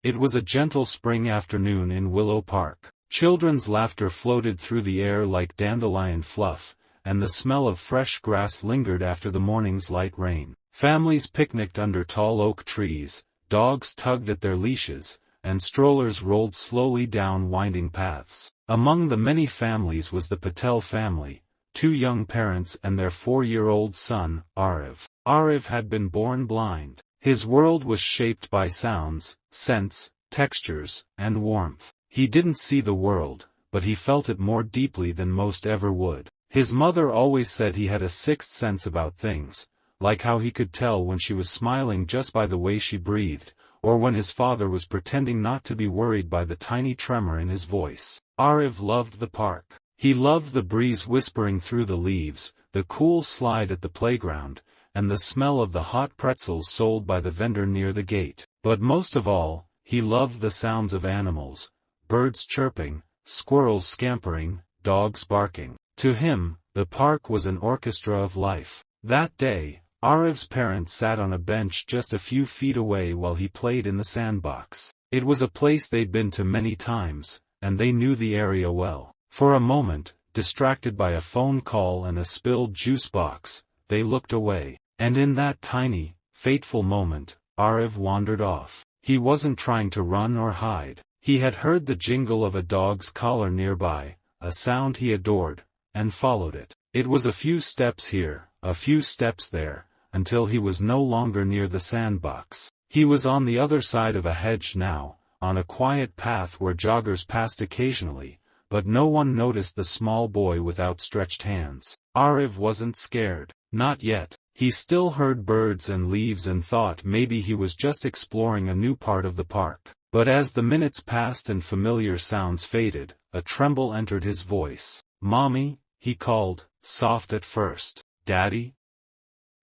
It was a gentle spring afternoon in Willow Park. Children's laughter floated through the air like dandelion fluff, and the smell of fresh grass lingered after the morning's light rain. Families picnicked under tall oak trees, dogs tugged at their leashes, and strollers rolled slowly down winding paths. Among the many families was the Patel family, 2 young parents and their 4-year-old son, Arav. Arav had been born blind. His world was shaped by sounds, scents, textures, and warmth. He didn't see the world, but he felt it more deeply than most ever would. His mother always said he had a sixth sense about things, like how he could tell when she was smiling just by the way she breathed, or when his father was pretending not to be worried by the tiny tremor in his voice. Arav loved the park. He loved the breeze whispering through the leaves, the cool slide at the playground, and the smell of the hot pretzels sold by the vendor near the gate. But most of all, he loved the sounds of animals, birds chirping, squirrels scampering, dogs barking. To him, the park was an orchestra of life. That day, Arav's parents sat on a bench just a few feet away while he played in the sandbox. It was a place they'd been to many times, and they knew the area well. For a moment, distracted by a phone call and a spilled juice box, they looked away. And in that tiny, fateful moment, Arav wandered off. He wasn't trying to run or hide. He had heard the jingle of a dog's collar nearby, a sound he adored, and followed it. It was a few steps here, a few steps there, until he was no longer near the sandbox. He was on the other side of a hedge now, on a quiet path where joggers passed occasionally, but no one noticed the small boy with outstretched hands. Arav wasn't scared. Not yet. He still heard birds and leaves and thought maybe he was just exploring a new part of the park. But as the minutes passed and familiar sounds faded, a tremble entered his voice. "Mommy," he called, soft at first. "Daddy?"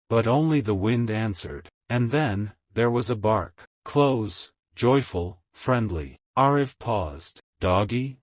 But only the wind answered. And then, there was a bark. Close, joyful, friendly. Arav paused. "Doggy?"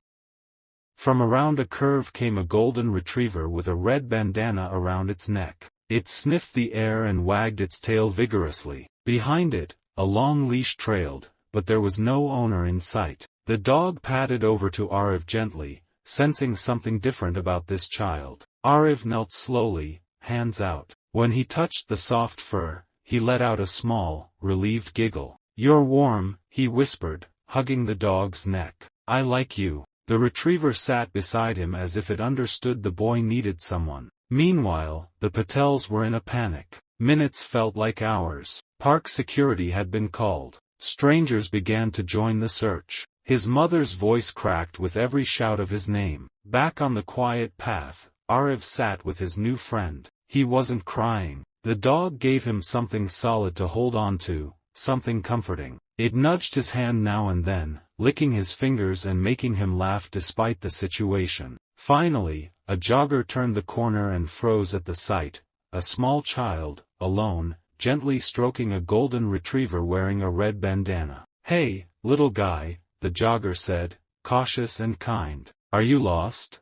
From around a curve came a golden retriever with a red bandana around its neck. It sniffed the air and wagged its tail vigorously. Behind it, a long leash trailed, but there was no owner in sight. The dog padded over to Arav gently, sensing something different about this child. Arav knelt slowly, hands out. When he touched the soft fur, he let out a small, relieved giggle. "You're warm," he whispered, hugging the dog's neck. "I like you." The retriever sat beside him as if it understood the boy needed someone. Meanwhile, the Patels were in a panic. Minutes felt like hours. Park security had been called. Strangers began to join the search. His mother's voice cracked with every shout of his name. Back on the quiet path, Arav sat with his new friend. He wasn't crying. The dog gave him something solid to hold on to, something comforting. It nudged his hand now and then, licking his fingers and making him laugh despite the situation. Finally, a jogger turned the corner and froze at the sight, a small child, alone, gently stroking a golden retriever wearing a red bandana. "Hey, little guy," the jogger said, cautious and kind. "Are you lost?"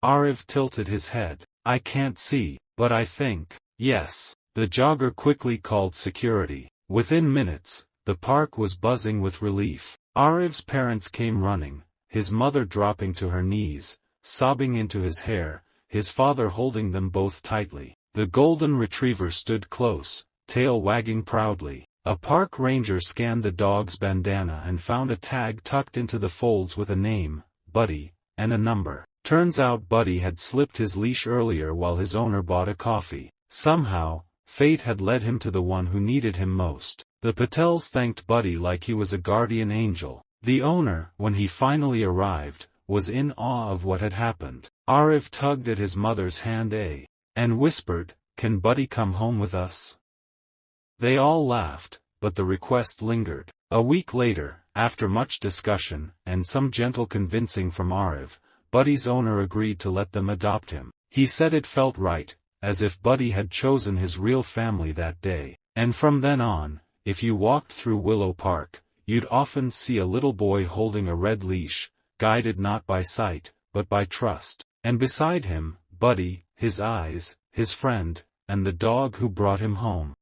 Arav tilted his head. "I can't see, but I think, yes." The jogger quickly called security. Within minutes, the park was buzzing with relief. Arav's parents came running, his mother dropping to her knees, sobbing into his hair, his father holding them both tightly. The golden retriever stood close, tail wagging proudly. A park ranger scanned the dog's bandana and found a tag tucked into the folds with a name, Buddy, and a number. Turns out Buddy had slipped his leash earlier while his owner bought a coffee. Somehow, fate had led him to the one who needed him most. The Patels thanked Buddy like he was a guardian angel. The owner, when he finally arrived, was in awe of what had happened. Arav tugged at his mother's hand and whispered, "Can Buddy come home with us?" They all laughed, but the request lingered. A week later, after much discussion, and some gentle convincing from Arav, Buddy's owner agreed to let them adopt him. He said it felt right, as if Buddy had chosen his real family that day. And from then on, if you walked through Willow Park, you'd often see a little boy holding a red leash, guided not by sight, but by trust. And beside him, Buddy, his eyes, his friend, and the dog who brought him home.